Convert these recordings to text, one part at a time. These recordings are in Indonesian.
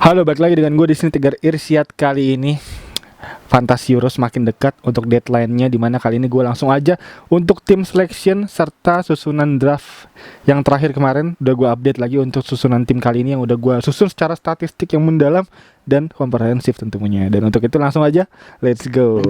Halo, balik lagi dengan gue di sini Tegar Irsyad. Kali ini Fantasi Euro semakin dekat untuk deadline-nya, dimana kali ini gue langsung aja untuk tim selection serta susunan draft yang terakhir kemarin. Udah gue update lagi untuk susunan tim kali ini yang udah gue susun secara statistik yang mendalam dan komprehensif tentunya. Dan untuk itu langsung aja, let's go.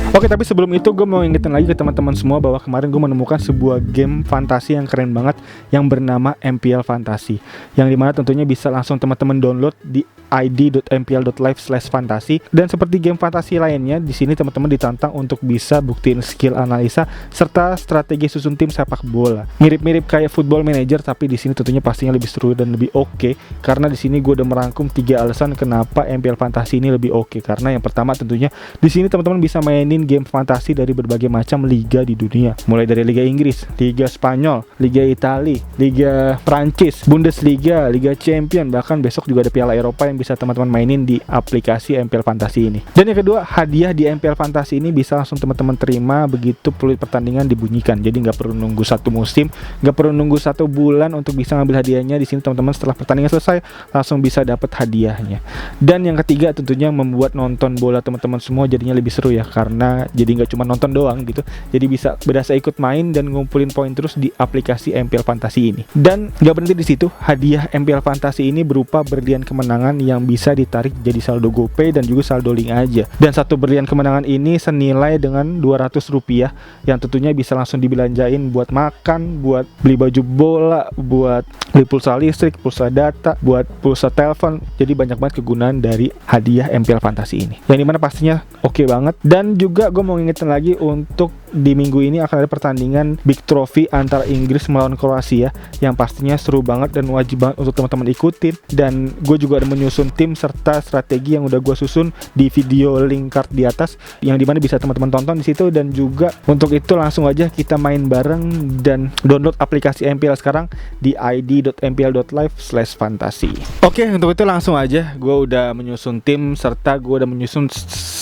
Oke, tapi sebelum itu gue mau ingetin lagi ke teman-teman semua bahwa kemarin gue menemukan sebuah game fantasi yang keren banget yang bernama MPL Fantasi, yang dimana tentunya bisa langsung teman-teman download di id.mpl.live/fantasi. Dan seperti game fantasi lainnya, di sini teman-teman ditantang untuk bisa buktiin skill analisa serta strategi susun tim sepak bola. Mirip-mirip kayak Football Manager, tapi di sini tentunya pastinya lebih seru dan lebih oke. Karena di sini gue udah merangkum 3 alasan kenapa MPL Fantasi ini lebih oke. Karena yang pertama tentunya di sini teman-teman bisa mainin game fantasi dari berbagai macam liga di dunia, mulai dari Liga Inggris, Liga Spanyol, Liga Italia, Liga Prancis, Bundesliga, Liga Champion, bahkan besok juga ada Piala Eropa yang bisa teman-teman mainin di aplikasi MPL Fantasi ini. Dan yang kedua, hadiah di MPL Fantasi ini bisa langsung teman-teman terima begitu peluit pertandingan dibunyikan. Jadi nggak perlu nunggu 1 musim, nggak perlu nunggu 1 bulan untuk bisa ngambil hadiahnya. Di sini teman-teman setelah pertandingan selesai langsung bisa dapat hadiahnya. Dan yang ketiga tentunya membuat nonton bola teman-teman semua jadinya lebih seru ya, karena jadi nggak cuma nonton doang gitu, jadi bisa berasa ikut main dan ngumpulin poin terus di aplikasi MPL Fantasi ini. Dan nggak berhenti di situ, hadiah MPL Fantasi ini berupa berlian kemenangan yang bisa ditarik jadi saldo GoPay dan juga saldo link aja. Dan satu berlian kemenangan ini senilai dengan Rp200 yang tentunya bisa langsung dibelanjain buat makan, buat beli baju bola, buat beli pulsa listrik, pulsa data, buat pulsa telepon. Jadi banyak banget kegunaan dari hadiah MPL Fantasi ini, yang dimana pastinya oke banget. Dan juga gue mau ngingetin lagi untuk di minggu ini akan ada pertandingan Big Trophy antara Inggris melawan Kroasia yang pastinya seru banget dan wajib banget untuk teman-teman ikutin. Dan gue juga ada menyusun tim serta strategi yang udah gue susun di video link card di atas, yang dimana bisa teman-teman tonton di situ. Dan juga untuk itu langsung aja kita main bareng dan download aplikasi MPL sekarang di id.mpl.live/fantasi. Oke, untuk itu langsung aja gue udah menyusun tim serta gue udah menyusun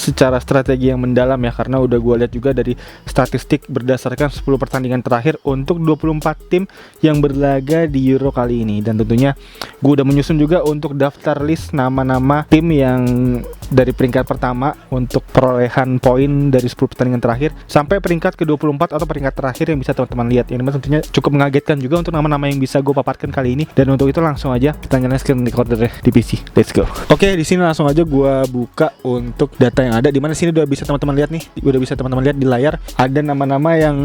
secara strategi yang mendalam ya, karena udah gue lihat juga dari statistik berdasarkan 10 pertandingan terakhir untuk 24 tim yang berlaga di Euro kali ini. Dan tentunya gue udah menyusun juga untuk daftar list nama-nama tim yang dari peringkat pertama untuk perolehan poin dari 10 pertandingan terakhir sampai peringkat ke-24 atau peringkat terakhir yang bisa teman-teman lihat. Ini tentunya cukup mengagetkan juga untuk nama-nama yang bisa gue paparkan kali ini. Dan untuk itu langsung aja kita nyalain screen recorder di PC. Let's go. Oke, di sini langsung aja gue buka untuk data yang ada, di mana sini udah bisa teman-teman lihat nih, udah bisa teman-teman lihat di layar ada nama-nama yang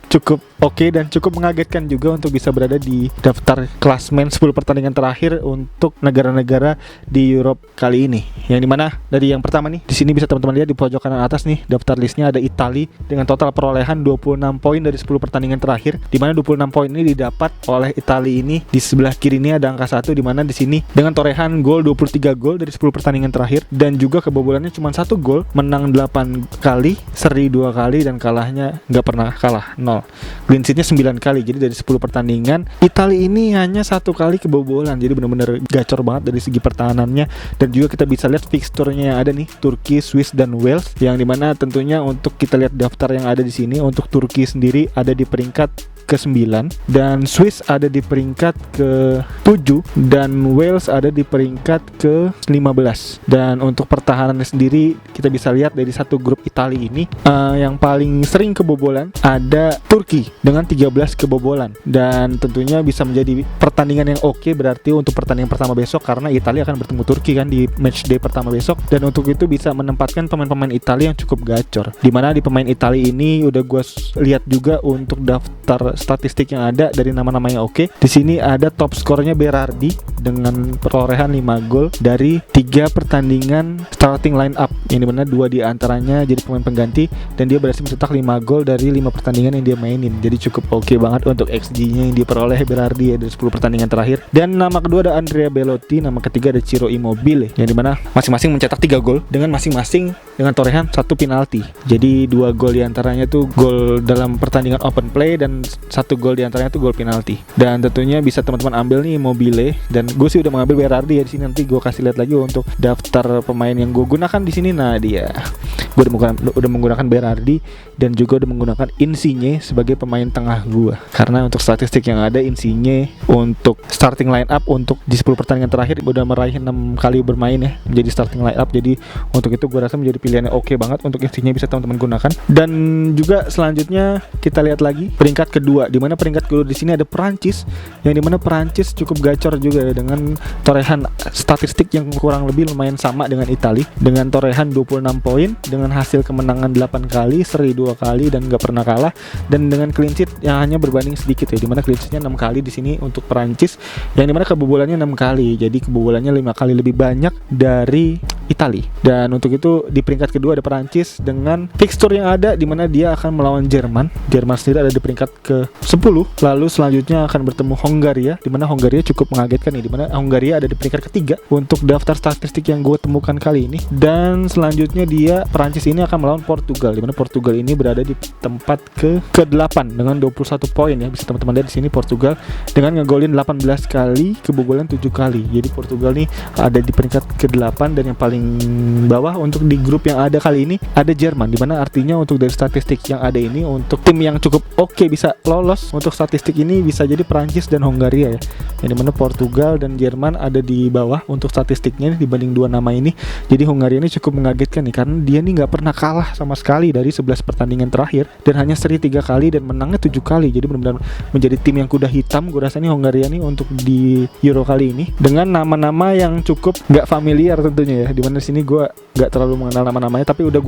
cukup oke dan cukup mengagetkan juga untuk bisa berada di daftar klasmen 10 pertandingan terakhir untuk negara-negara di Europe kali ini. Yang dimana dari yang pertama nih, di sini bisa teman-teman lihat di pojok kanan atas nih, daftar listnya ada Italia dengan total perolehan 26 poin dari 10 pertandingan terakhir, dimana 26 poin ini didapat oleh Italia ini. Di sebelah kiri ini ada angka 1, dimana di sini dengan torehan gol 23 gol dari 10 pertandingan terakhir, dan juga kebobolannya cuma 1 gol, menang 8 kali, seri 2 kali, dan kalahnya nggak pernah kalah, 0. Clean sheetnya 9 kali. Jadi dari 10 pertandingan Italia ini hanya 1 kali kebobolan. Jadi benar-benar gacor banget dari segi pertahanannya. Dan juga kita bisa lihat fixturnya yang ada nih, Turki, Swiss, dan Wales, yang dimana tentunya untuk kita lihat daftar yang ada di sini, untuk Turki sendiri ada di peringkat ke-9 dan Swiss ada di peringkat ke-7 dan Wales ada di peringkat ke-15. Dan untuk pertahanannya sendiri kita bisa lihat dari satu grup Italia ini yang paling sering kebobolan ada Turki dengan 13 kebobolan. Dan tentunya bisa menjadi pertandingan yang oke berarti untuk pertandingan pertama besok, karena Italia akan bertemu Turki kan di match day pertama besok. Dan untuk itu bisa menempatkan pemain-pemain Italia yang cukup gacor, dimana di pemain Italia ini udah gue lihat juga untuk daftar statistik yang ada dari nama-nama yang oke. Di sini ada top skornya Berardi dengan perolehan 5 gol dari 3 pertandingan starting line up, yang dimana 2 diantaranya jadi pemain pengganti, dan dia berhasil mencetak 5 gol dari 5 pertandingan yang dia mainin. Jadi cukup oke banget untuk XG-nya yang diperoleh Berardi ya dari 10 pertandingan terakhir. Dan nama kedua ada Andrea Belotti, nama ketiga ada Ciro Immobile, yang dimana masing-masing mencetak 3 gol dengan masing-masing dengan torehan 1 penalti. Jadi 2 gol diantaranya tuh gol dalam pertandingan open play dan 1 gol diantaranya tuh gol penalti. Dan tentunya bisa teman-teman ambil nih Immobile, dan gue sih udah mengambil Berardi ya di sini. Nanti gue kasih lihat lagi untuk daftar pemain yang gue gunakan di sini. Nah, dia Gue udah menggunakan Berardi dan juga udah menggunakan Insigne sebagai pemain tengah gue. Karena untuk statistik yang ada, Insigne untuk starting line up untuk di 10 pertandingan terakhir udah meraih 6 kali bermain ya menjadi starting line up. Jadi untuk itu gue rasa menjadi pilihan yang oke banget untuk Insigne bisa teman-teman gunakan. Dan juga selanjutnya kita lihat lagi peringkat kedua, di mana peringkat kedua di sini ada Perancis, yang dimana Perancis cukup gacor juga ya, dengan torehan statistik yang kurang lebih lumayan sama dengan Italia, dengan torehan 26 poin, dengan hasil kemenangan 8 kali, seri 2 kali dan gak pernah kalah, dan dengan clean sheet yang hanya berbanding sedikit ya, dimana clean sheetnya 6 kali di sini untuk Perancis, yang dimana kebobolannya 6 kali, jadi kebobolannya 5 kali lebih banyak dari Italia. Dan untuk itu di peringkat kedua ada Perancis dengan fixture yang ada, dimana dia akan melawan Jerman. Jerman sendiri ada di peringkat ke-10. Lalu selanjutnya akan bertemu Hongaria, dimana Hongaria cukup mengagetkan nih, dimana Hongaria ada di peringkat ketiga untuk daftar statistik yang gue temukan kali ini. Dan selanjutnya Perancis ini akan melawan Portugal, dimana Portugal ini berada di tempat ke-8 dengan 21 poin ya. Bisa teman-teman lihat di sini Portugal dengan ngegolin 18 kali, kebobolan 7 kali. Jadi Portugal nih ada di peringkat ke-8, dan yang paling bawah untuk di grup yang ada kali ini ada Jerman, dimana artinya untuk dari statistik yang ada ini untuk tim yang cukup oke bisa lolos untuk statistik ini bisa jadi Perancis dan Hongaria ya, yang dimana Portugal dan Jerman ada di bawah untuk statistiknya dibanding dua nama ini. Jadi Hongaria ini cukup mengagetkan nih, karena dia nih nggak pernah kalah sama sekali dari 11 pertandingan terakhir, dan hanya seri 3 kali dan menangnya 7 kali. Jadi benar-benar menjadi tim yang kuda hitam gue rasa nih Hongaria nih untuk di Euro kali ini, dengan nama-nama yang cukup nggak familiar tentunya ya, dimana sini gue nggak terlalu mengenal nama-namanya, tapi udah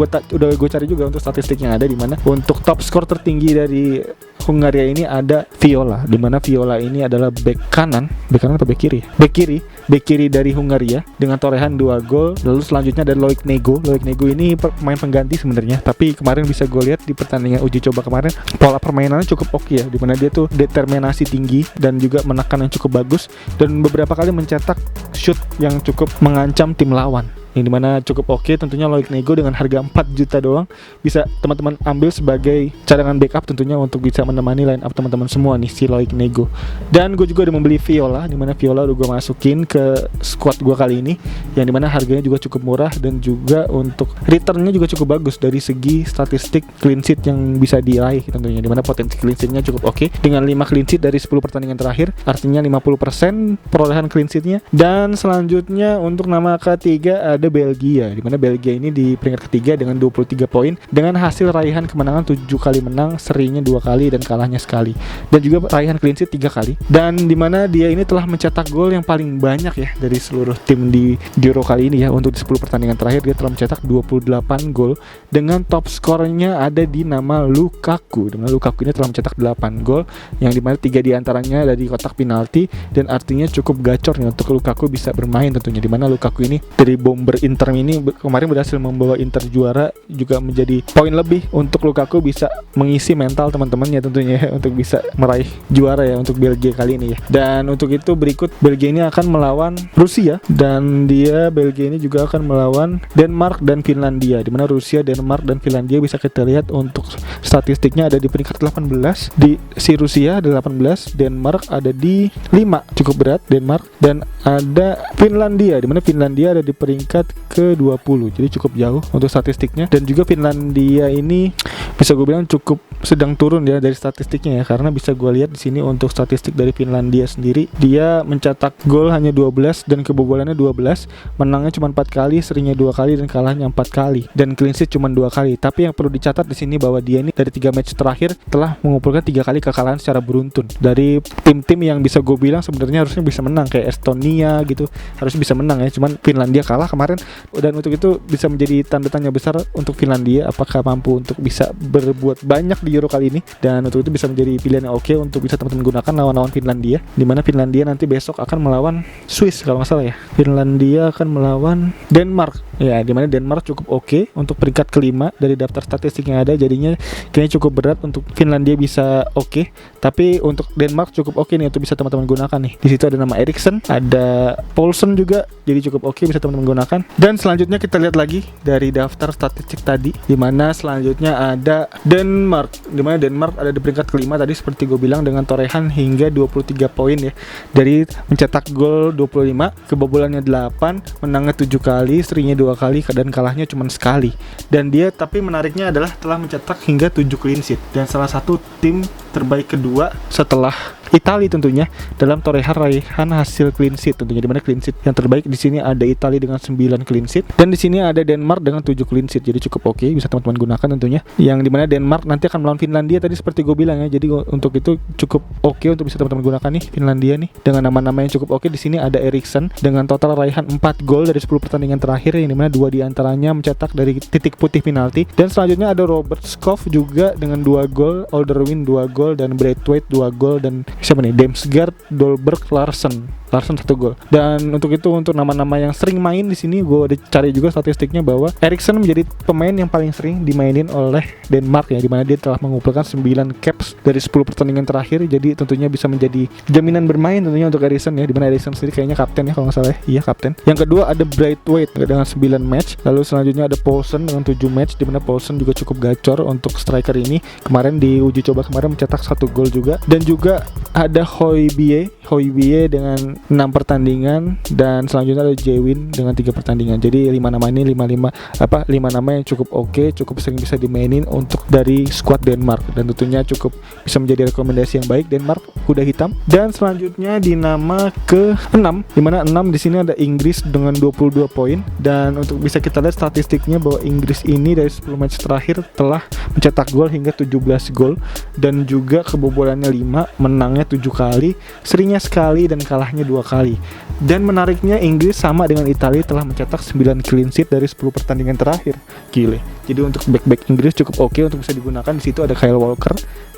gue cari juga untuk statistik yang ada, dimana untuk top skor tertinggi dari Hongaria ini ada Viola, dimana Viola ini adalah bek kanan atau bek kiri? Bek kiri dari Hongaria dengan torehan 2 gol. Lalu selanjutnya ada Loic Nego ini pemain pengganti sebenarnya, tapi kemarin bisa gue lihat di pertandingan uji coba kemarin pola permainannya cukup oke ya, dimana dia tuh determinasi tinggi dan juga menekan yang cukup bagus, dan beberapa kali mencetak shoot yang cukup mengancam tim lawan, yang dimana cukup oke. Tentunya Loic Nego dengan harga 4 juta doang bisa teman-teman ambil sebagai cadangan backup tentunya untuk bisa menemani line up teman-teman semua nih, si Loic Nego. Dan gue juga udah membeli Viola, dimana Viola udah gue masukin ke squad gue kali ini, yang dimana harganya juga cukup murah dan juga untuk returnnya juga cukup bagus dari segi statistik clean sheet yang bisa diraih tentunya, dimana potensi clean sheetnya cukup oke dengan 5 clean sheet dari 10 pertandingan terakhir, artinya 50% perolehan clean sheetnya. Dan selanjutnya untuk nama ketiga ada Belgia, di mana Belgia ini di peringkat ketiga dengan 23 poin, dengan hasil raihan kemenangan 7 kali menang, serinya 2 kali dan kalahnya sekali, dan juga raihan clean sheet 3 kali. Dan di mana dia ini telah mencetak gol yang paling banyak ya dari seluruh tim di Euro kali ini ya. Untuk di 10 pertandingan terakhir dia telah mencetak 28 gol, dengan top skornya ada di nama Lukaku, dimana Lukaku ini telah mencetak 8 gol, yang dimana 3 diantaranya ada di kotak penalti, dan artinya cukup gacor nih untuk Lukaku bisa bermain tentunya, dimana Lukaku ini dari bomber Inter ini kemarin berhasil membawa Inter juara, juga menjadi poin lebih untuk Lukaku bisa mengisi mental teman-temannya tentunya ya, untuk bisa meraih juara ya untuk Belgia kali ini ya. Dan untuk itu berikut Belgia ini akan melawan Rusia, dan Belgia ini juga akan melawan Denmark dan Finlandia, dimana Rusia, Denmark dan Finlandia bisa kita lihat untuk statistiknya ada di peringkat 18, di si Rusia ada 18, Denmark ada di 5, cukup berat Denmark, dan ada Finlandia, dimana Finlandia ada di peringkat ke-20, jadi cukup jauh untuk statistiknya. Dan juga Finlandia ini bisa gue bilang cukup sedang turun ya dari statistiknya ya, karena bisa gue lihat di sini untuk statistik dari Finlandia sendiri, dia mencetak gol hanya 12 dan kebobolannya 12, menangnya cuma 4 kali, serinya 2 kali dan kalahnya 4 kali, dan clean sheet cuma 2 kali. Tapi yang perlu dicatat di sini bahwa dia ini dari 3 match terakhir telah mengumpulkan 3 kali kekalahan secara beruntun dari tim-tim yang bisa gue bilang sebenarnya harusnya bisa menang, kayak Estonia gitu, harusnya bisa menang ya, cuman Finlandia kalah kemarin. Dan untuk itu bisa menjadi tanda tanya besar untuk Finlandia, apakah mampu untuk bisa berbuat banyak di Euro kali ini. Dan untuk itu bisa menjadi pilihan yang oke untuk bisa teman-teman gunakan lawan-lawan Finlandia, dimana Finlandia nanti besok akan melawan Swiss kalau nggak salah ya. Finlandia akan melawan Denmark ya, dimana Denmark cukup oke untuk peringkat kelima dari daftar statistik yang ada, jadinya kayaknya cukup berat untuk Finlandia bisa oke. Tapi untuk Denmark cukup oke nih untuk bisa teman-teman gunakan nih. Di situ ada nama Eriksen, ada Poulsen juga, jadi cukup oke bisa teman-teman gunakan. Dan selanjutnya kita lihat lagi dari daftar statistik tadi, di mana selanjutnya ada Denmark, di mana Denmark ada di peringkat kelima tadi seperti gue bilang dengan torehan hingga 23 poin ya. Dari mencetak gol 25, kebobolannya 8, menangnya 7 kali, serinya 2 kali dan kalahnya cuma sekali. Dan dia tapi menariknya adalah telah mencetak hingga 7 clean sheet dan salah satu tim terbaik kedua setelah Italia tentunya dalam torehan raihan hasil clean sheet tentunya, di mana clean sheet yang terbaik di sini ada Italia dengan 9 clean sheet dan di sini ada Denmark dengan 7 clean sheet. Jadi cukup oke bisa teman-teman gunakan tentunya. Yang di mana Denmark nanti akan melawan Finlandia tadi seperti gue bilang ya. Jadi untuk itu cukup oke untuk bisa teman-teman gunakan nih Finlandia nih dengan nama-nama yang cukup oke. Di sini ada Eriksen dengan total raihan 4 gol dari 10 pertandingan terakhir, yang dimana 2 diantaranya mencetak dari titik putih penalti. Dan selanjutnya ada Robert Skov juga dengan 2 gol, Alderweireld 2 gol, dan Braithwaite 2 gol, dan siapa nih, Damsgaard, Dolberg, Larsen 1 gol. Dan untuk itu, untuk nama-nama yang sering main di sini gue udah cari juga statistiknya bahwa Eriksen menjadi pemain yang paling sering dimainin oleh Denmark ya, dimana dia telah mengumpulkan 9 caps dari 10 pertandingan terakhir. Jadi tentunya bisa menjadi jaminan bermain tentunya untuk Eriksen ya, dimana Eriksen sendiri kayaknya kapten ya kalau nggak salah ya. Iya, kapten. Yang kedua ada Braithwaite dengan 9 match. Lalu selanjutnya ada Poulsen dengan 7 match, dimana Poulsen juga cukup gacor untuk striker ini. Kemarin di uji coba kemarin mencetak 1 gol juga. Dan juga ada Højbjerg dengan 6 pertandingan, dan selanjutnya ada Jewin dengan 3 pertandingan. Jadi 5 nama ini 5 nama yang cukup oke, cukup sering bisa dimainin untuk dari skuad Denmark, dan tentunya cukup bisa menjadi rekomendasi yang baik Denmark kuda hitam. Dan selanjutnya di nama ke-6, di mana 6 di sini ada Inggris dengan 22 poin. Dan untuk bisa kita lihat statistiknya bahwa Inggris ini dari 10 match terakhir telah mencetak gol hingga 17 gol, dan juga kebobolannya 5, menangnya 7 kali, serinya sekali, dan kalahnya 2 kali. Dan menariknya Inggris sama dengan Italia telah mencetak 9 clean sheet dari 10 pertandingan terakhir. Gile. Jadi untuk back Inggris cukup oke untuk bisa digunakan. Di situ ada Kyle Walker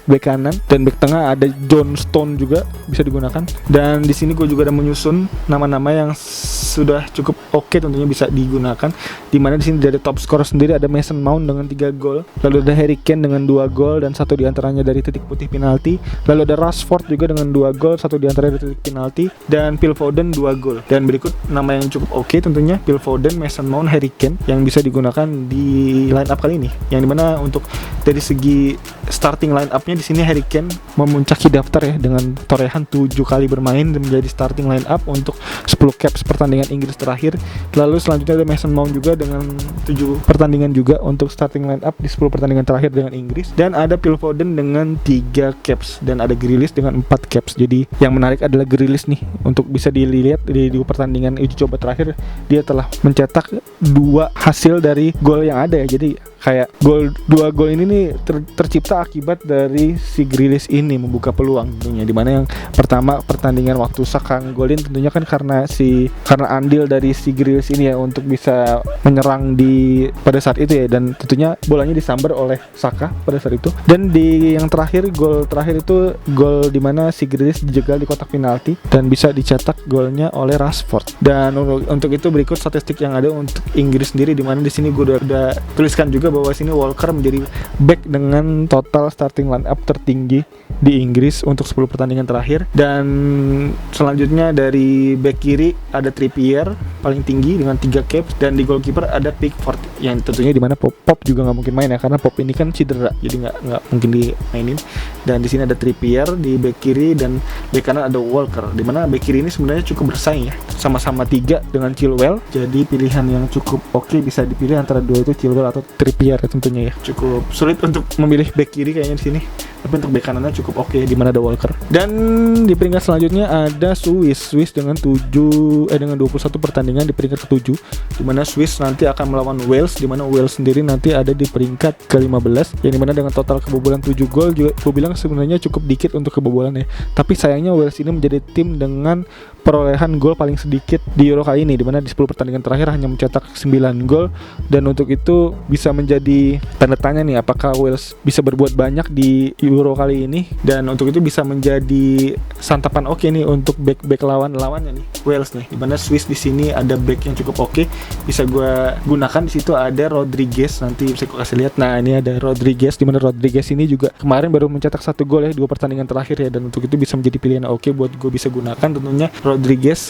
back kanan, dan back tengah ada John Stone juga bisa digunakan. Dan di sini gue juga ada menyusun nama-nama yang sudah cukup oke tentunya bisa digunakan. Dimana di sini dari top skor sendiri ada Mason Mount dengan 3 gol, lalu ada Harry Kane dengan 2 gol dan 1 diantaranya dari titik putih penalti, lalu ada Rashford juga dengan 2 gol, 1 diantaranya dari titik penalti, dan Phil Foden 2 gol. Dan berikut nama yang cukup oke tentunya: Phil Foden, Mason Mount, Harry Kane yang bisa digunakan di line up kali ini. Yang dimana untuk dari segi starting line up-nya di sini Harry Kane memuncaki daftar ya dengan torehan 7 kali bermain dan menjadi starting line up untuk 10 caps pertandingan Inggris terakhir. Lalu selanjutnya ada Mason Mount juga dengan 7 pertandingan juga untuk starting line up di 10 pertandingan terakhir dengan Inggris. Dan ada Phil Foden dengan 3 caps, dan ada Grealish dengan 4 caps. Jadi yang menarik adalah Grealish nih, untuk bisa dilihat di 2 pertandingan uji coba terakhir dia telah mencetak 2 hasil dari gol yang ada ya. Jadi kayak 2 gol ini nih tercipta akibat dari si Grealish ini membuka peluang tentunya. Dimana yang pertama pertandingan waktu Saka golin tentunya kan karena andil dari si Grealish ini ya untuk bisa menyerang di pada saat itu ya, dan tentunya bolanya disambar oleh Saka pada saat itu. Dan di yang terakhir, gol terakhir itu gol dimana si Grealish dijegal di kotak penalti dan bisa dicetak golnya oleh Rashford. Dan untuk itu berikut statistik yang ada untuk Inggris sendiri, dimana di sini gue udah tuliskan juga bahwa sini Walker menjadi back dengan total starting line up tertinggi di Inggris untuk 10 pertandingan terakhir. Dan selanjutnya dari back kiri ada Trippier paling tinggi dengan 3 caps, dan di goalkeeper ada Pickford yang tentunya dimana Pop juga nggak mungkin main ya, karena Pop ini kan cedera, jadi nggak mungkin dimainin. Dan di sini ada Trippier di back kiri, dan back kanan ada Walker, dimana back kiri ini sebenarnya cukup bersaing ya, sama-sama 3 dengan Chilwell. Jadi pilihan yang cukup oke bisa dipilih antara 2 itu, Chilwell atau Trippier tentunya ya. Cukup sulit untuk memilih back kiri kayaknya di sini, tapi untuk back kanannya cukup oke di mana ada Walker. Dan di peringkat selanjutnya ada Swiss dengan 21 pertandingan di peringkat ke-7, di mana Swiss nanti akan melawan Wales, di mana Wales sendiri nanti ada di peringkat ke-15, yang dimana dengan total kebobolan 7 gol juga gue bilang sebenarnya cukup dikit untuk kebobolan ya. Tapi sayangnya Wales ini menjadi tim dengan perolehan gol paling sedikit di Euro kali ini, dimana di 10 pertandingan terakhir hanya mencetak 9 gol. Dan untuk itu bisa menjadi tanda tanya nih, apakah Wales bisa berbuat banyak di Euro kali ini. Dan untuk itu bisa menjadi santapan oke nih untuk back lawannya nih, Wales nih, dimana Swiss di sini ada back yang cukup oke, bisa gue gunakan. Di situ ada Rodriguez, nanti bisa gue kasih lihat. Nah, ini ada Rodriguez, dimana Rodriguez ini juga kemarin baru mencetak 1 gol ya 2 pertandingan terakhir ya, dan untuk itu bisa menjadi pilihan oke buat gue bisa gunakan. Tentunya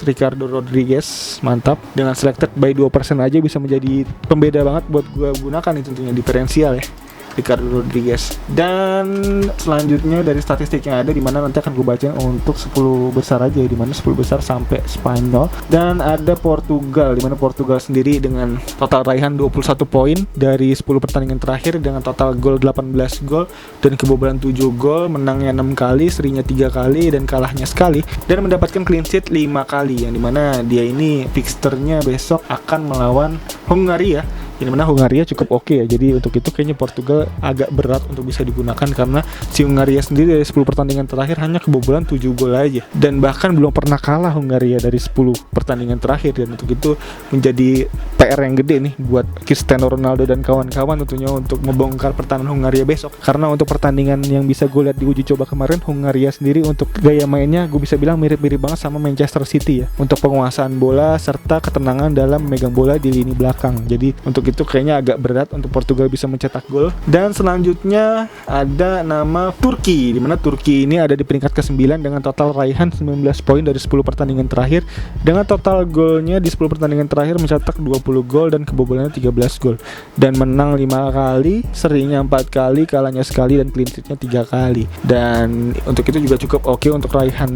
Ricardo Rodriguez mantap, dengan selected by 2% aja bisa menjadi pembeda banget buat gue gunakan nih, tentunya diferensial ya Ricardo Rodriguez. Dan selanjutnya dari statistik yang ada, dimana nanti akan gue bacain untuk 10 besar aja ya, dimana 10 besar sampai Spanyol. Dan ada Portugal, dimana Portugal sendiri dengan total raihan 21 poin dari 10 pertandingan terakhir, dengan total gol 18 gol dan kebobolan 7 gol, menangnya 6 kali, serinya 3 kali dan kalahnya sekali, dan mendapatkan clean sheet 5 kali, yang dimana dia ini fixturnya besok akan melawan Hungaria, yang dimana Hungaria cukup oke ya. Jadi untuk itu kayaknya Portugal agak berat untuk bisa digunakan, karena si Hungaria sendiri dari 10 pertandingan terakhir hanya kebobolan 7 gol aja, dan bahkan belum pernah kalah Hungaria dari 10 pertandingan terakhir. Dan untuk itu menjadi PR yang gede nih buat Cristiano Ronaldo dan kawan-kawan tentunya untuk membongkar pertahanan Hungaria besok. Karena untuk pertandingan yang bisa gue lihat di uji coba kemarin, Hungaria sendiri untuk gaya mainnya gue bisa bilang mirip-mirip banget sama Manchester City ya, untuk penguasaan bola serta ketenangan dalam memegang bola di lini belakang. Jadi untuk itu kayaknya agak berat untuk Portugal bisa mencetak gol. Dan selanjutnya ada nama Turki, dimana Turki ini ada di peringkat ke-9 dengan total raihan 19 poin dari 10 pertandingan terakhir, dengan total golnya di 10 pertandingan terakhir mencetak 20 gol dan kebobolannya 13 gol, dan menang 5 kali, serinya 4 kali, kalahnya sekali, dan clean sheet-nya 3 kali. Dan untuk itu juga cukup oke untuk raihan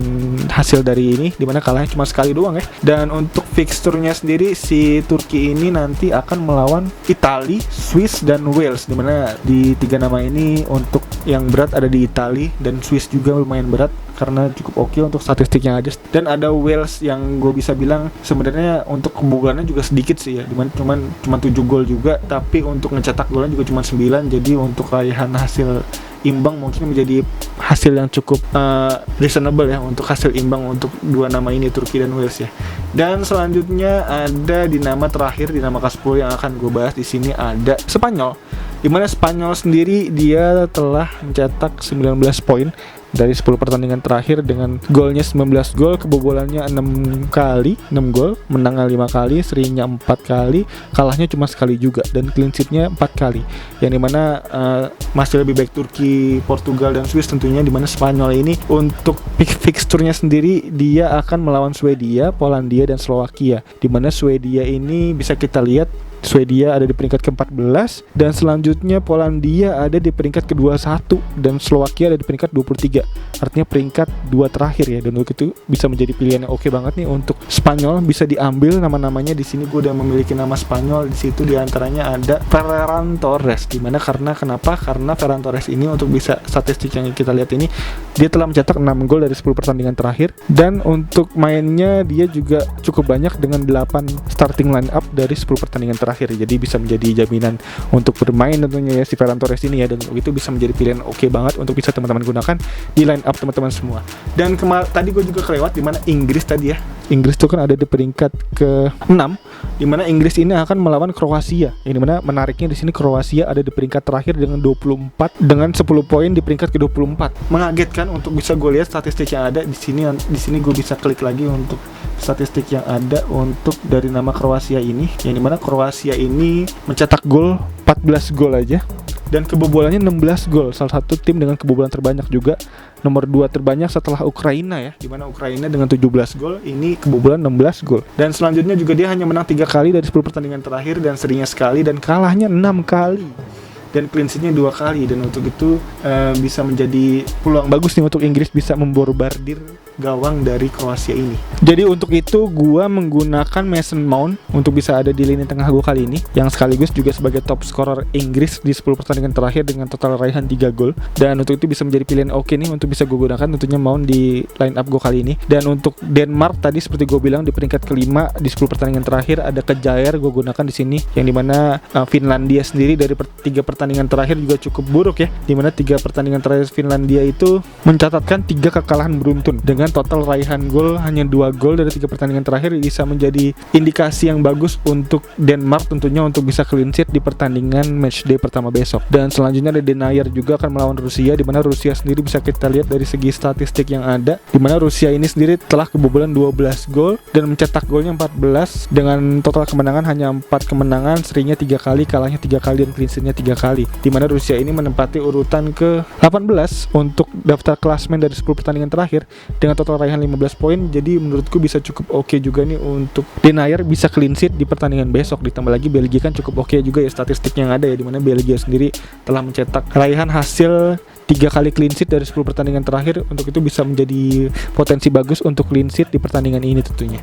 hasil dari ini, dimana kalahnya cuma sekali doang ya. Dan untuk fixturnya sendiri, si Turki ini nanti akan melawan Italia, Swiss, dan Wales, dimana di 3 nama ini untuk yang berat ada di Italia, dan Swiss juga lumayan berat karena cukup oke untuk statistiknya aja. Dan ada Wales yang gue bisa bilang sebenarnya untuk kebobolannya juga sedikit sih ya, dimana cuma 7 gol juga, tapi untuk ngecetak golnya juga cuma 9. Jadi untuk raihan hasil imbang mungkin menjadi hasil yang cukup reasonable ya, untuk hasil imbang untuk 2 nama ini, Turki dan Wales ya. Dan selanjutnya ada di nama terakhir, di nama ke-10 yang akan gue bahas di sini, ada Spanyol, dimana Spanyol sendiri dia telah mencetak 19 poin dari 10 pertandingan terakhir, dengan golnya 19 gol, kebobolannya 6 kali, 6 gol, menangnya 5 kali, serinya 4 kali, kalahnya cuma sekali juga, dan clean sheet-nya 4 kali. Yang dimana masih lebih baik Turki, Portugal, dan Swiss tentunya, dimana Spanyol ini untuk fixturnya sendiri dia akan melawan Swedia, Polandia, dan Slovakia, dimana Swedia ini bisa kita lihat Swedia ada di peringkat ke-14, dan selanjutnya Polandia ada di peringkat ke-21, dan Slovakia ada di peringkat 23. Artinya peringkat 2 terakhir ya. Dan untuk itu bisa menjadi pilihan yang oke banget nih untuk Spanyol, bisa diambil nama-namanya. Di sini gue udah memiliki nama Spanyol, di situ diantaranya ada Ferran Torres. Dimana karena Ferran Torres ini, untuk bisa statistik yang kita lihat ini, dia telah mencetak 6 gol dari 10 pertandingan terakhir, dan untuk mainnya dia juga cukup banyak dengan 8 starting line up dari 10 pertandingan terakhir. Jadi bisa menjadi jaminan untuk bermain tentunya ya si Ferran Torres ini ya, dan itu bisa menjadi pilihan oke banget untuk bisa teman-teman gunakan di line up teman-teman semua. Dan tadi gue juga kelewat dimana Inggris tadi ya. Inggris itu kan ada di peringkat ke-6, dimana Inggris ini akan melawan Kroasia. Yang dimana menariknya di sini Kroasia ada di peringkat terakhir dengan 24 dengan 10 poin di peringkat ke-24. Mengagetkan untuk bisa gue lihat statistik yang ada di sini. Di sini gue bisa klik lagi untuk statistik yang ada untuk dari nama Kroasia ini, yang dimana Kroasia ini mencetak gol 14 gol aja, dan kebobolannya 16 gol. Salah satu tim dengan kebobolan terbanyak juga, nomor 2 terbanyak setelah Ukraina ya, dimana Ukraina dengan 17 gol, ini kebobolan 16 gol. Dan selanjutnya juga dia hanya menang 3 kali dari 10 pertandingan terakhir, dan serinya sekali, dan kalahnya 6 kali, dan clean sheet-nya 2 kali. Dan untuk itu bisa menjadi peluang bagus nih untuk Inggris bisa memborbardir gawang dari Kroasia ini. Jadi untuk itu gua menggunakan Mason Mount untuk bisa ada di lini tengah gua kali ini, yang sekaligus juga sebagai top scorer Inggris di 10 pertandingan terakhir dengan total raihan 3 gol. Dan untuk itu bisa menjadi pilihan oke nih untuk bisa gua gunakan tentunya Mount di line up gua kali ini. Dan untuk Denmark tadi seperti gua bilang di peringkat ke-5 di 10 pertandingan terakhir ada Kjaer gua gunakan di sini, yang dimana Finlandia sendiri dari 3 pertandingan terakhir juga cukup buruk ya, dimana 3 pertandingan terakhir Finlandia itu mencatatkan 3 kekalahan beruntun dengan dengan total raihan gol hanya 2 gol dari 3 pertandingan terakhir, bisa menjadi indikasi yang bagus untuk Denmark tentunya untuk bisa clean sheet di pertandingan matchday pertama besok. Dan selanjutnya ada Denayer juga akan melawan Rusia, di mana Rusia sendiri bisa kita lihat dari segi statistik yang ada, di mana Rusia ini sendiri telah kebobolan 12 gol dan mencetak golnya 14 dengan total kemenangan hanya 4 kemenangan, serinya 3 kali, kalahnya 3 kali dan clean sheet-nya 3 kali. Di mana Rusia ini menempati urutan ke-18 untuk daftar klasmen dari 10 pertandingan terakhir dengan total raihan 15 poin. Jadi menurutku bisa cukup oke juga nih untuk Denayer bisa clean sheet di pertandingan besok. Ditambah lagi Belgia kan cukup oke juga ya statistik yang ada ya, di mana Belgia sendiri telah mencetak raihan hasil 3 kali clean sheet dari 10 pertandingan terakhir. Untuk itu bisa menjadi potensi bagus untuk clean sheet di pertandingan ini tentunya.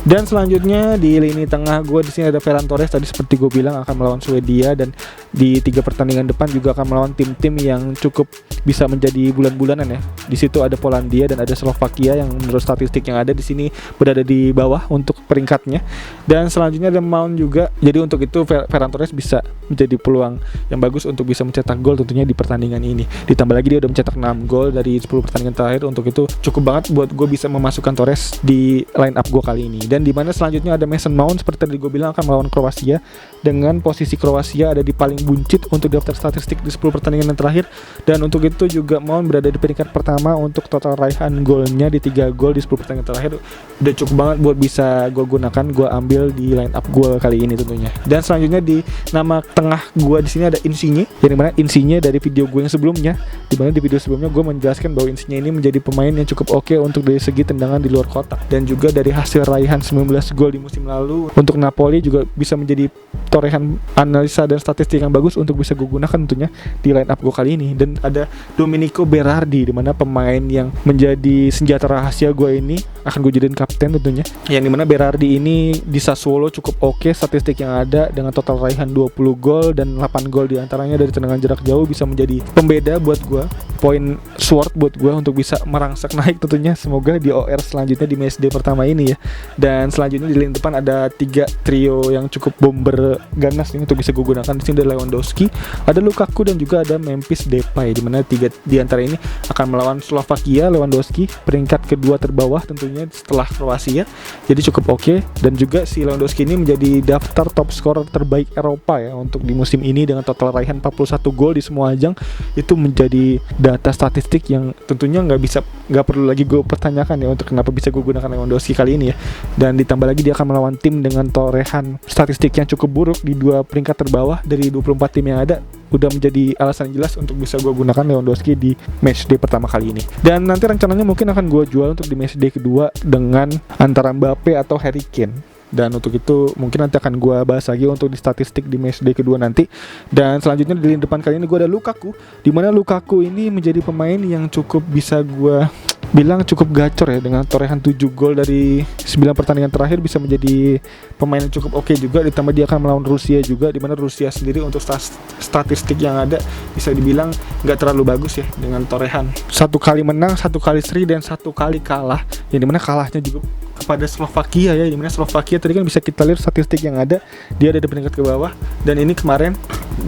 Dan selanjutnya di lini tengah gue di sini ada Ferran Torres, tadi seperti gue bilang akan melawan Swedia, dan di 3 pertandingan depan juga akan melawan tim-tim yang cukup bisa menjadi bulan-bulanan ya. Di situ ada Polandia dan ada Slovakia yang menurut statistik yang ada di sini berada di bawah untuk peringkatnya. Dan selanjutnya ada Mount juga. Jadi untuk itu Ferran Torres bisa menjadi peluang yang bagus untuk bisa mencetak gol tentunya di pertandingan ini. Ditambah lagi dia udah mencetak 6 gol dari 10 pertandingan terakhir. Untuk itu cukup banget buat gue bisa memasukkan Torres di line up gue kali ini. Dan di mana selanjutnya ada Mason Mount, seperti tadi gue bilang akan melawan Kroasia, dengan posisi Kroasia ada di paling buncit untuk daftar statistik di 10 pertandingan yang terakhir. Dan untuk itu juga Mount berada di peringkat pertama untuk total raihan golnya di 3 gol di 10 pertandingan terakhir. Udah cukup banget buat bisa gue gunakan, gue ambil di line up gue kali ini tentunya. Dan selanjutnya di nama tengah gue di sini ada Insigne, yang dimana Insigne dari video gue yang sebelumnya, dimana di video sebelumnya gue menjelaskan bahwa Insigne ini menjadi pemain yang cukup oke untuk dari segi tendangan di luar kotak, dan juga dari hasil raihan 19 gol di musim lalu untuk Napoli juga bisa menjadi torehan analisa dan statistik yang bagus untuk bisa gue gunakan tentunya di line up gue kali ini. Dan ada Domenico Berardi, dimana pemain yang menjadi senjata rahasia gue ini akan gue jadiin kapten tentunya, yang dimana Berardi ini di Sassuolo cukup oke statistik yang ada dengan total raihan 20 gol dan 8 gol diantaranya dari tendangan jarak jauh, bisa menjadi pembeda buat gue, poin sword buat gue untuk bisa merangsek naik tentunya semoga di OR selanjutnya di matchday pertama ini ya. Dan selanjutnya di lini depan ada 3 trio yang cukup bomber ganas nih untuk bisa gue gunakan. Di sini ada Lewandowski, ada Lukaku dan juga ada Memphis Depay, di mana 3 di antara ini akan melawan Slovakia. Lewandowski peringkat kedua terbawah tentunya setelah Kroasia, jadi cukup oke. Dan juga si Lewandowski ini menjadi daftar top scorer terbaik Eropa ya untuk di musim ini dengan total raihan 41 gol di semua ajang. Itu menjadi data statistik yang tentunya nggak perlu lagi gue pertanyakan ya untuk kenapa bisa gue gunakan Lewandowski kali ini ya. Dan ditambah lagi dia akan melawan tim dengan torehan statistik yang cukup buruk di 2 peringkat terbawah dari 24 tim yang ada. Udah menjadi alasan jelas untuk bisa gue gunakan Lewandowski di matchday pertama kali ini. Dan nanti rencananya mungkin akan gue jual untuk di matchday kedua dengan antara Mbappe atau Harry Kane. Dan untuk itu mungkin nanti akan gue bahas lagi untuk di statistik di matchday kedua nanti. Dan selanjutnya di lini depan kali ini gue ada Lukaku, dimana Lukaku ini menjadi pemain yang cukup bisa gue bilang cukup gacor ya, dengan torehan 7 gol dari 9 pertandingan terakhir, bisa menjadi pemain yang cukup oke juga. Ditambah dia akan melawan Rusia juga, dimana Rusia sendiri untuk statistik yang ada bisa dibilang nggak terlalu bagus ya, dengan torehan 1 kali menang, 1 kali seri, dan 1 kali kalah, yang dimana kalahnya juga kepada Slovakia ya, dimana Slovakia tadi kan bisa kita lihat statistik yang ada, dia ada di peringkat ke bawah. Dan ini kemarin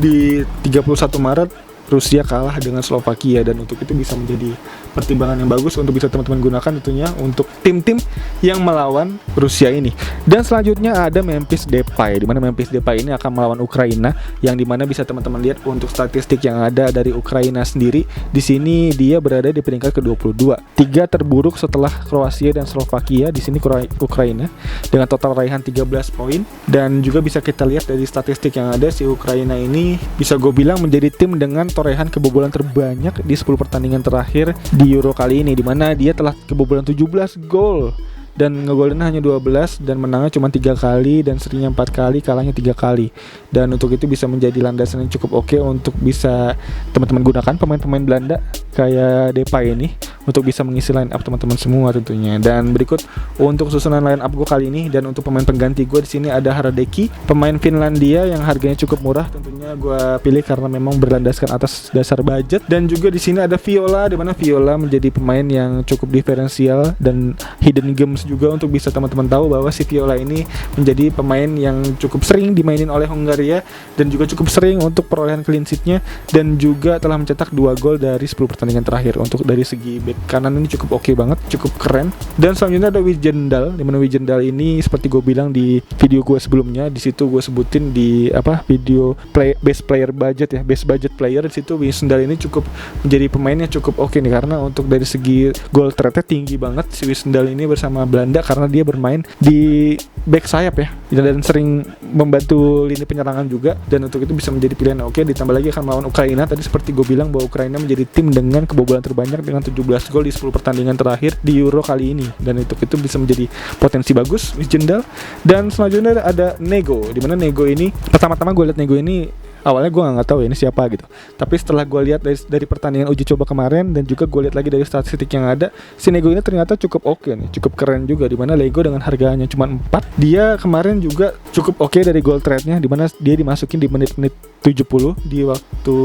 di 31 Maret Rusia kalah dengan Slovakia, dan untuk itu bisa menjadi pertimbangan yang bagus untuk bisa teman-teman gunakan tentunya untuk tim-tim yang melawan Rusia ini. Dan selanjutnya ada Memphis Depay, di mana Memphis Depay ini akan melawan Ukraina, yang dimana bisa teman-teman lihat untuk statistik yang ada dari Ukraina sendiri. Di sini dia berada di peringkat ke-22, 3 terburuk setelah Kroasia dan Slovakia. Di sini Ukraina dengan total raihan 13 poin. Dan juga bisa kita lihat dari statistik yang ada, si Ukraina ini bisa gue bilang menjadi tim dengan torehan kebobolan terbanyak di 10 pertandingan terakhir di Euro kali ini, dimana dia telah kebobolan 17 gol dan ngegolinnya hanya 12, dan menangnya cuma 3 kali, dan serinya 4 kali, kalahnya 3 kali. Dan untuk itu bisa menjadi landasan yang cukup oke untuk bisa teman-teman gunakan pemain-pemain Belanda kayak Depay ini untuk bisa mengisi line up teman-teman semua tentunya. Dan berikut untuk susunan line up gue kali ini. Dan untuk pemain pengganti gue di sini ada Hradecky, pemain Finlandia yang harganya cukup murah, tentunya gue pilih karena memang berlandaskan atas dasar budget. Dan juga di sini ada Viola, di mana Viola menjadi pemain yang cukup diferensial dan hidden gems bonus juga untuk bisa teman-teman tahu bahwa si Viola ini menjadi pemain yang cukup sering dimainin oleh Hongaria dan juga cukup sering untuk perolehan clean sheet-nya, dan juga telah mencetak 2 gol dari 10 pertandingan terakhir. Untuk dari segi back kanan ini cukup oke banget, cukup keren. Dan selanjutnya ada Wijndal, di mana Wijndal ini seperti gue bilang di video gue sebelumnya, di situ gue sebutin di video best player budget ya, best budget player. Di situ Wijndal ini cukup menjadi pemain yang cukup oke nih, karena untuk dari segi goal threat-nya tinggi banget si Wijndal ini bersama Belanda, karena dia bermain di back sayap ya, dan sering membantu lini penyerangan juga, dan untuk itu bisa menjadi pilihan oke. Ditambah lagi akan melawan Ukraina, tadi seperti gue bilang bahwa Ukraina menjadi tim dengan kebobolan terbanyak dengan 17 gol di 10 pertandingan terakhir di Euro kali ini, dan untuk itu bisa menjadi potensi bagus Wijndal. Dan selanjutnya ada Nego, dimana Nego ini pertama-tama gue lihat Nego ini awalnya gue nggak tahu ya ini siapa gitu, tapi setelah gue lihat dari pertandingan uji coba kemarin dan juga gue lihat lagi dari statistik yang ada, si Nego ini ternyata cukup oke nih, cukup keren juga. Dimana Lego dengan harganya cuma 4, dia kemarin juga cukup oke dari goal threat-nya, dimana dia dimasukin di menit-menit 70 di waktu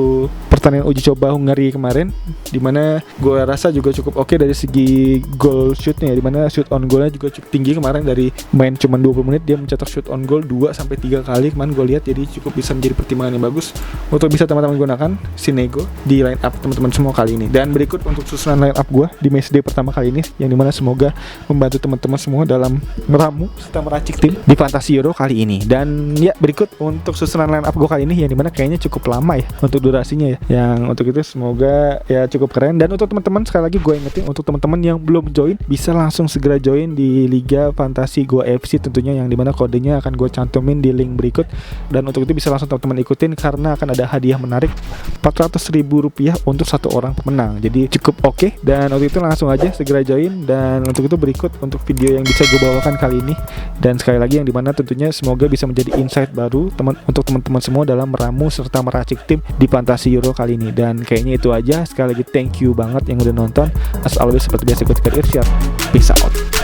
pertandingan uji coba Hungaria kemarin, dimana gue rasa juga cukup oke dari segi goal shoot-nya ya, dimana shoot on goal-nya juga cukup tinggi kemarin. Dari main cuma 20 menit dia mencetak shoot on goal 2-3 kali kemarin gue lihat, jadi cukup bisa menjadi pertimbangan yang bagus untuk bisa teman-teman gunakan si Nego di line up teman-teman semua kali ini. Dan berikut untuk susunan line up gue di matchday pertama kali ini, yang dimana semoga membantu teman-teman semua dalam meramu serta meracik tim di Fantasy Euro kali ini. Dan ya, berikut untuk susunan line up gue kali ini, yang dimana kayaknya cukup lama ya untuk durasinya ya, yang untuk itu semoga ya cukup keren. Dan untuk teman-teman, sekali lagi gue ingetin, untuk teman-teman yang belum join bisa langsung segera join di Liga Fantasy Go FC tentunya, yang dimana kodenya akan gue cantumin di link berikut. Dan untuk itu bisa langsung teman-teman ikutin, karena akan ada hadiah menarik Rp400.000 untuk satu orang pemenang. Jadi cukup oke. Dan untuk itu langsung aja segera join. Dan untuk itu berikut untuk video yang bisa gue bawakan kali ini, dan sekali lagi yang dimana tentunya semoga bisa menjadi insight baru untuk teman-teman semua dalam meramu serta meracik tim di Fantasy Euro kali ini. Dan kayaknya itu aja. Sekali lagi thank you banget yang udah nonton. As always seperti biasa, gue Irsyad. Peace out.